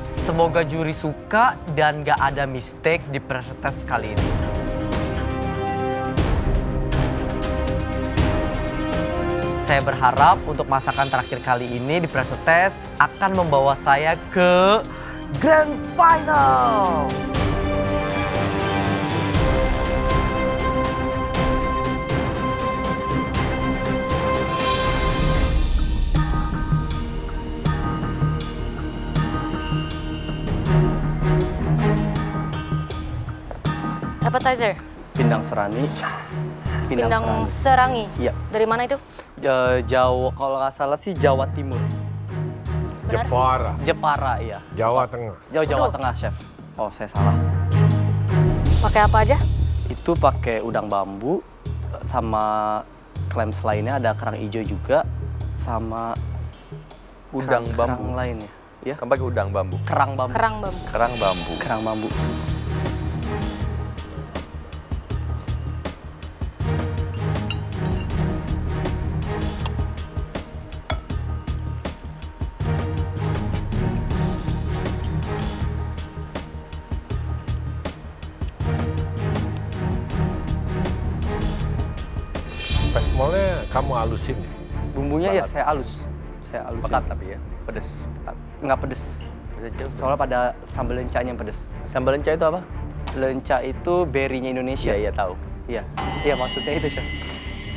Semoga juri suka dan gak ada mistake di pressure test kali ini. Saya berharap untuk masakan terakhir kali ini di pressure test akan membawa saya ke Grand Final. Appetizer, Pindang serani. pindang serangi. Iya. Dari mana itu? Jawa, kalau nggak salah sih Jawa Timur. Benar? Jepara, Jepara, iya. Jawa Tengah. Jawa Aduh. Tengah, Chef. Oh, saya salah. Pakai apa aja? Itu pakai udang bambu, sama clams lainnya ada kerang hijau juga, sama Udang kerang bambu. lainnya. Ya, Kan pakai udang bambu. kerang bambu. Kerang bambu. Kerang bambu. Kerang bambu. Pesmolnya kamu halusin ya? Bumbunya ya Banget. saya halus. Saya halusin. Pekat tapi ya, pedes. Pekat. Nggak pedes. Pedes aja. Soalnya pada sambal lencanya yang pedes. Sambal lenca itu apa? Lenca itu berry-nya Indonesia. Iya, tahu. Iya. Iya, maksudnya itu, Chef.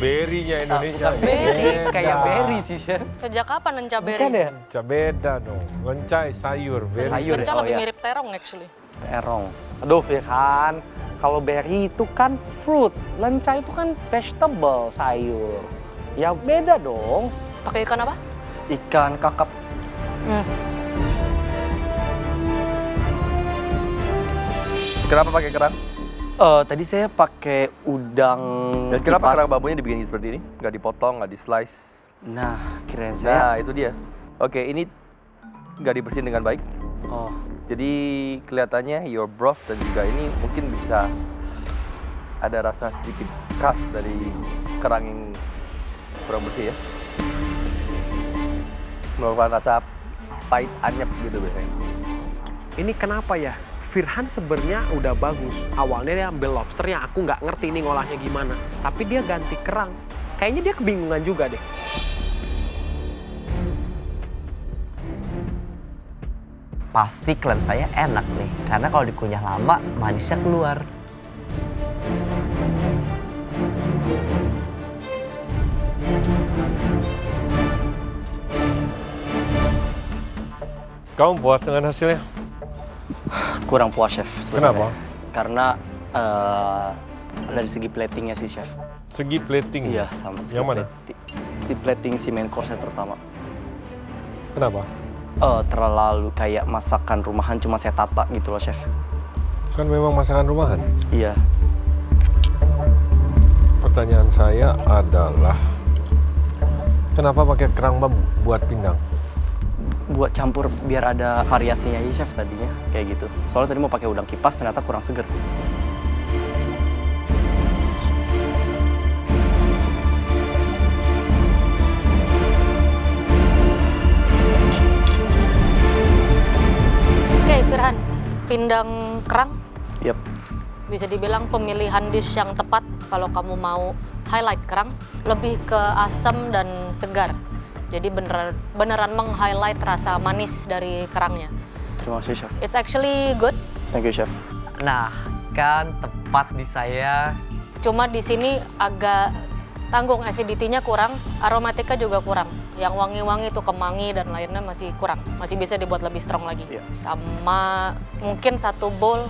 Berinya Indonesia. bukan berry, Beda. kayak berry sih, Chef. Sejak kapan lenca Bukan berry? ya? Lenca beda dong. Lenca sayur, beri. Sayur. Lenca Oh, lebih iya. mirip terong actually. Terong. Aduh Firhan, kalau berry itu kan fruit, lenca itu kan vegetable, sayur. Ya beda dong. Pakai ikan apa? Ikan kakap. Kenapa pakai kerang? Tadi saya pakai udang Dan kenapa kipas. kerang bambunya dibikin seperti ini? Nggak dipotong, nggak di slice. Nah, kirain saya. Nah, itu dia. Oke, ini nggak dibersihin dengan baik. Oh, Jadi kelihatannya your broth dan juga ini mungkin bisa ada rasa sedikit khas dari kerang yang kurang bersih ya. Merupakan rasa pahit anyep gitu biasanya. Ini kenapa ya? Firhan sebenarnya udah bagus. Awalnya dia ambil lobster yang aku nggak ngerti nih ngolahnya gimana. Tapi dia ganti kerang. Kayaknya dia kebingungan juga deh. Pasti klaim saya enak nih, karena kalau dikunyah lama manisnya keluar. Kamu puas dengan hasilnya? kurang puas, Chef. Kenapa? sebenarnya. Karena dari segi platingnya sih, Chef. Segi plating. Iya, sama segi Yang mana? Si plating si main course terutama. Kenapa? Terlalu kayak masakan rumahan cuma saya tata gitu loh, Chef. Kan memang masakan rumahan. Iya. Pertanyaan saya adalah, kenapa pakai kerang bambu buat pindang? Buat campur biar ada variasinya aja, Chef, tadinya kayak gitu. Soalnya tadi mau pakai udang kipas ternyata kurang seger. Oke, Firhan. Pindang kerang Yap. bisa dibilang pemilihan dish yang tepat kalau kamu mau highlight kerang, lebih ke asam dan segar. Jadi beneran meng-highlight rasa manis dari kerangnya. Terima kasih, Chef. It's actually good. Thank you, Chef. Nah, kan tepat di saya. Cuma di sini agak tanggung, acidity-nya kurang, aromatika juga kurang. Yang wangi-wangi itu kemangi dan lainnya masih kurang. Masih bisa dibuat lebih strong lagi. Iya. Sama mungkin satu bowl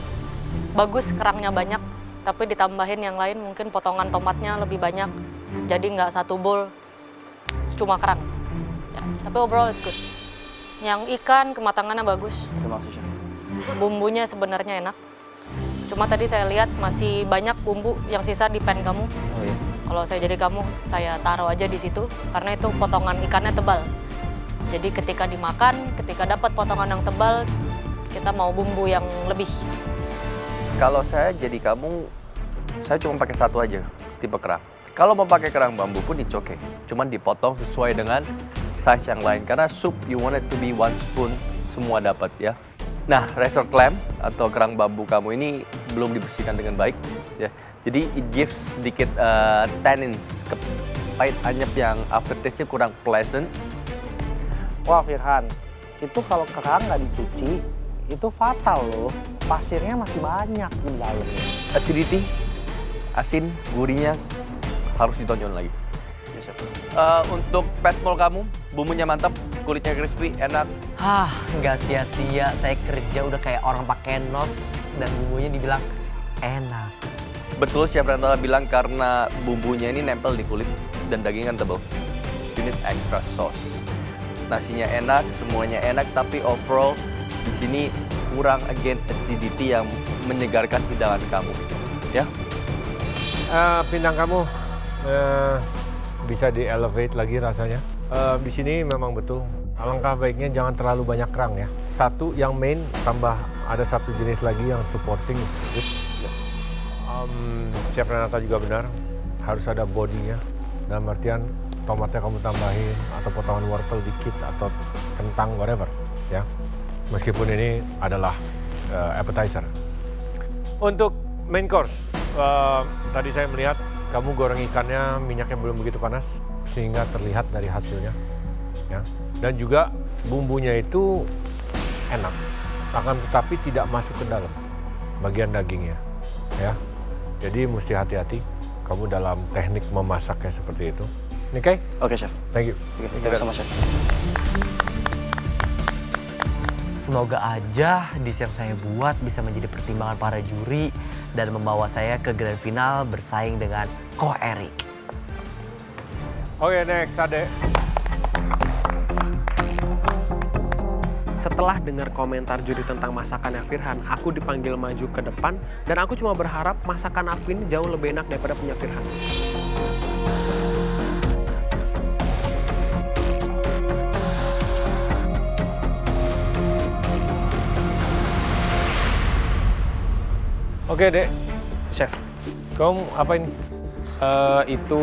bagus kerangnya banyak, tapi ditambahin yang lain mungkin potongan tomatnya lebih banyak. Jadi nggak satu bowl cuma kerang. Ya, tapi overall it's good. Yang ikan kematangannya bagus, Terima kasih, Chef. bumbunya sebenarnya enak. Cuma tadi saya lihat masih banyak bumbu yang sisa di pan kamu. Oh iya. Kalau saya jadi kamu, saya taruh aja di situ karena itu potongan ikannya tebal. Jadi ketika dimakan, ketika dapat potongan yang tebal, kita mau bumbu yang lebih. Kalau saya jadi kamu, saya cuma pakai satu aja, tipe kerang. Kalau mau pakai kerang bambu pun it's okay. Cuman dipotong sesuai dengan size yang lain. Karena sup you want it to be one spoon, semua dapat ya. Nah, resort clam atau kerang bambu kamu ini belum dibersihkan dengan baik, ya. Jadi it gives sedikit tannins, pahit anyep yang aftertaste-nya kurang pleasant. Wah Firhan, itu kalau kerang nggak dicuci, itu fatal loh. Pasirnya masih banyak di dalamnya. Acidity, asin, gurihnya harus ditonjol lagi. Yes, chef. Untuk petmol kamu, bumbunya mantap, kulitnya crispy, enak. Nggak sia-sia saya kerja udah kayak orang pakai nos dan bumbunya dibilang enak. Betul, Chef Rantala bilang karena bumbunya ini nempel di kulit dan daging kan tebal. You need extra sauce. Nasinya enak, semuanya enak, tapi overall di sini kurang acidity yang menyegarkan hidangan kamu. Ya, Pindang kamu bisa di-elevate lagi rasanya. Di sini memang betul. Alangkah baiknya jangan terlalu banyak kerang ya. Satu yang main tambah ada satu jenis lagi yang supporting. Chef Renata juga benar, harus ada bodinya. Dalam artian tomatnya kamu tambahin atau potongan wortel dikit atau kentang whatever ya. Meskipun ini adalah appetizer. Untuk main course, tadi saya melihat kamu goreng ikannya minyaknya belum begitu panas sehingga terlihat dari hasilnya ya. Dan juga bumbunya itu enak, akan tetapi tidak masuk ke dalam bagian dagingnya ya. Jadi mesti hati-hati kamu dalam teknik memasaknya seperti itu. Oke? Oke, chef. Thank you. Thank you so much, chef. Semoga aja dish yang saya buat bisa menjadi pertimbangan para juri dan membawa saya ke grand final bersaing dengan Ko Erik. Oke, next Ade. Setelah dengar komentar juri tentang masakannya Firhan, aku dipanggil maju ke depan dan aku cuma berharap masakan aku ini jauh lebih enak daripada punya Firhan. Oke, Dek. Chef, Kamu apa ini? itu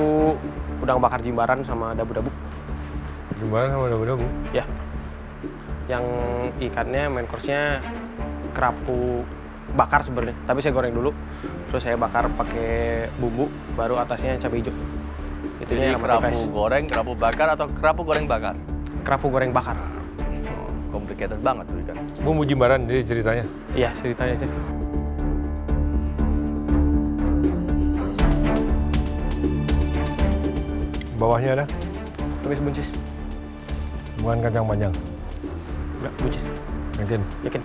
udang bakar jimbaran sama dabu-dabu. Gimana sama dabu-dabu? Ya, yang ikannya main course-nya kerapu bakar sebenarnya, tapi saya goreng dulu, terus saya bakar pakai bumbu, baru atasnya cabai hijau. jadi kerapu goreng, kerapu bakar atau kerapu goreng bakar? Kerapu goreng bakar. Complicated banget tuh ikan. Bumbu jimbaran jadi ceritanya. Iya, ceritanya sih. Bawahnya ada, Tumis buncis. bukan kacang panjang. Enggak, buncis. Yakin? Yakin?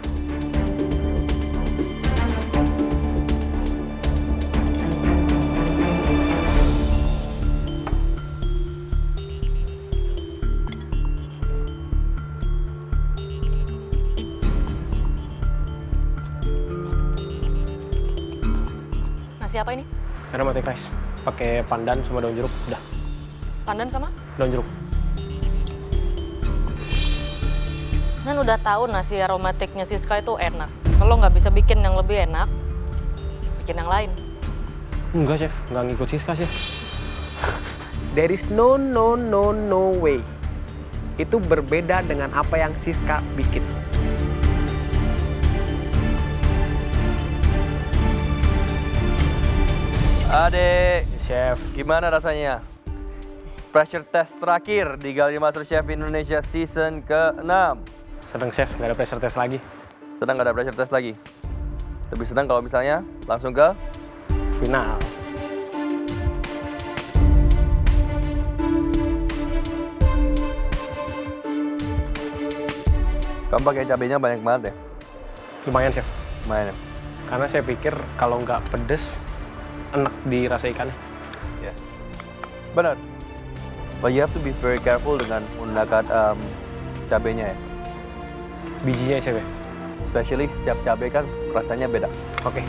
Nasi apa ini? Aromatic rice. Pakai pandan sama daun jeruk. Udah, Pandan sama? daun jeruk. Kan udah tahu nasi aromatiknya Siska itu enak. Kalau nggak bisa bikin yang lebih enak, bikin yang lain. Enggak, chef. Enggak ngikut Siska sih. There is no way. Itu berbeda dengan apa yang Siska bikin. Adek, Chef, gimana rasanya? Pressure test terakhir di Galeri MasterChef Indonesia season ke-6. seneng chef, nggak ada pressure test lagi. Sedang nggak ada pressure test lagi. Lebih senang kalau misalnya langsung ke Final. kamu pakai cabenya banyak banget ya? Lumayan chef. Lumayan ya? Karena saya pikir kalau nggak pedes, enak dirasa ikannya. Yes. Benar. But you have to be very careful dengan menggunakan cabenya ya. Bijinya chef ya? Especially setiap cabai kan rasanya beda. Oke.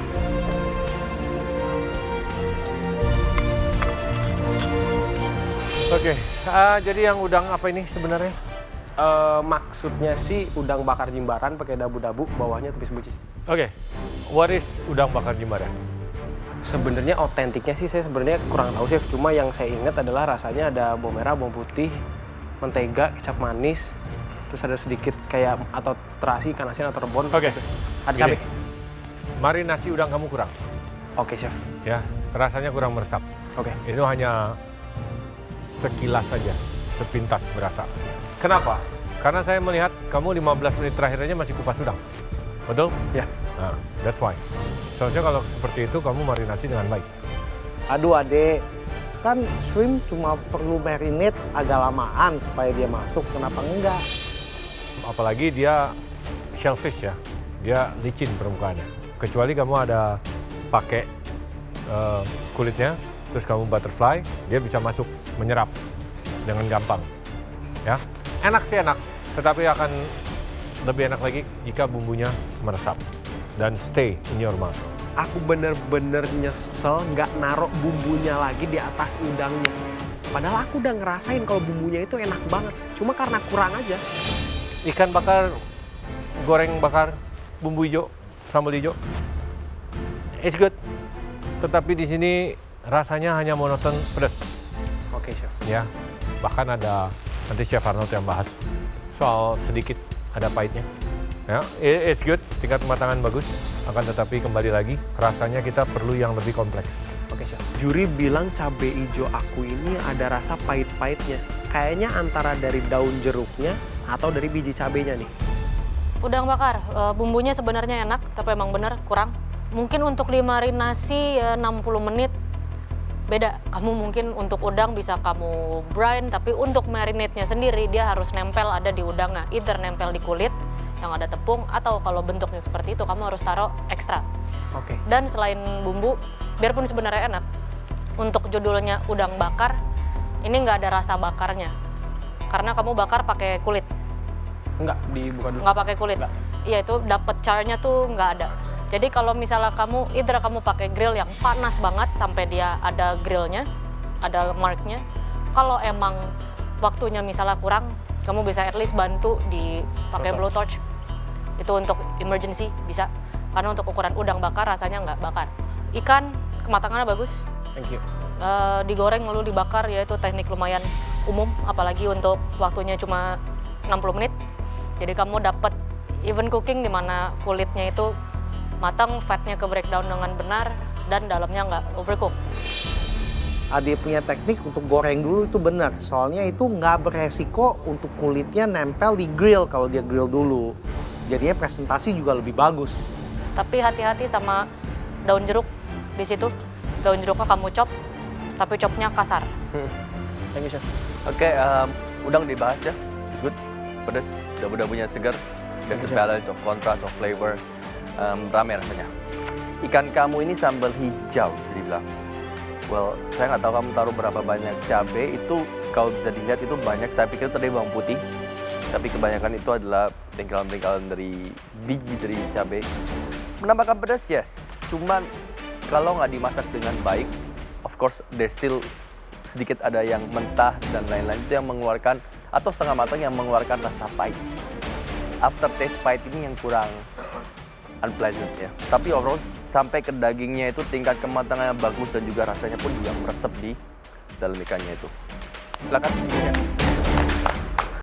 Oke, jadi yang udang apa ini sebenarnya? Maksudnya sih udang bakar jimbaran pakai dabu-dabu, bawahnya tumis buncis. Oke, what is udang bakar jimbaran? Sebenarnya otentiknya sih saya sebenarnya kurang tahu chef. Cuma yang saya ingat adalah rasanya ada bawang merah, bawang putih, mentega, kecap manis, terus ada sedikit kayak atau terasi, ikan asin atau rebon. Oke. Ada Gini. cabai. Marinasi udang kamu kurang, Oke, chef. ya. Rasanya kurang meresap. Oke. Itu hanya sekilas saja, sepintas berasa. Kenapa? Karena saya melihat kamu 15 menit terakhir aja masih kupas udang. Betul? Ya. Nah, that's why. Seharusnya kalau seperti itu kamu marinasi dengan baik. Aduh adek, kan shrimp cuma perlu marinate agak lamaan supaya dia masuk, kenapa enggak? Apalagi dia shellfish ya, dia licin permukaannya. Kecuali kamu ada pakai kulitnya, terus kamu butterfly, dia bisa masuk, menyerap dengan gampang. Ya, enak sih enak, tetapi akan lebih enak lagi jika bumbunya meresap dan stay in your mouth. Aku bener-bener nyesel nggak naruh bumbunya lagi di atas udangnya. Padahal aku udah ngerasain kalau bumbunya itu enak banget. Cuma karena kurang aja. Ikan bakar, goreng bakar, bumbu hijau, sambal hijau, it's good. Tetapi di sini rasanya hanya monoton pedas. Oke, chef. Ya, bahkan ada nanti Chef Arnold yang bahas soal sedikit ada pahitnya. Ya, it's good, tingkat kematangan bagus. Akan tetapi kembali lagi, rasanya kita perlu yang lebih kompleks. Oke, chef. Juri bilang cabai hijau aku ini ada rasa pahit-pahitnya. Kayaknya antara dari daun jeruknya atau dari biji cabainya nih. Udang bakar, bumbunya sebenarnya enak, tapi emang bener kurang. Mungkin untuk dimarinasi ya 60 menit, beda. Kamu mungkin untuk udang bisa kamu brine, tapi untuk marinate-nya sendiri dia harus nempel ada di udangnya. Either nempel di kulit yang ada tepung, atau kalau bentuknya seperti itu kamu harus taruh ekstra. Oke. Dan selain bumbu, biarpun sebenarnya enak, untuk judulnya udang bakar, ini nggak ada rasa bakarnya. Karena kamu bakar pakai kulit, Enggak, dibuka dulu. nggak pakai kulit. Iya, itu dapet charnya tuh nggak ada. Jadi kalau misalnya kamu, either kamu pakai grill yang panas banget sampai dia ada grillnya, ada marknya. Kalau emang waktunya misalnya kurang, kamu bisa at least bantu dipakai blowtorch. Itu untuk emergency bisa. Karena untuk ukuran udang bakar rasanya nggak bakar. Ikan kematangannya bagus. Thank you. Digoreng lalu dibakar, ya itu teknik lumayan umum. Apalagi untuk waktunya cuma 60 menit. Jadi kamu dapat even cooking di mana kulitnya itu matang, fatnya ke breakdown dengan benar, dan dalamnya nggak overcook. Ade punya teknik untuk goreng dulu itu benar. Soalnya itu nggak beresiko untuk kulitnya nempel di grill kalau dia grill dulu. Jadinya presentasi juga lebih bagus. Tapi hati-hati sama daun jeruk di situ. Daun jeruknya kamu chop, tapi chopnya kasar. Thank you, chef. Oke, udang dibahas ya. Good, pedas, dabu-dabunya segar. There's a balance of contrast of flavor. Rame rasanya. Ikan kamu ini sambal hijau bisa dibilang. Well, saya nggak tahu kamu taruh berapa banyak cabai. Itu kalau bisa dilihat itu banyak. Saya pikir tadi bawang putih, tapi kebanyakan itu adalah tingkalan-tingkalan dari biji dari cabai. Menambahkan pedas, yes. Cuman kalau nggak dimasak dengan baik, of course, there's still sedikit ada yang mentah dan lain-lain. Itu yang mengeluarkan, atau setengah matang yang mengeluarkan rasa pahit. Aftertaste pahit ini yang kurang unpleasant ya. Tapi overall sampai ke dagingnya itu tingkat kematangannya bagus dan juga rasanya pun juga meresap di dalam ikannya itu. Silakan. Ya.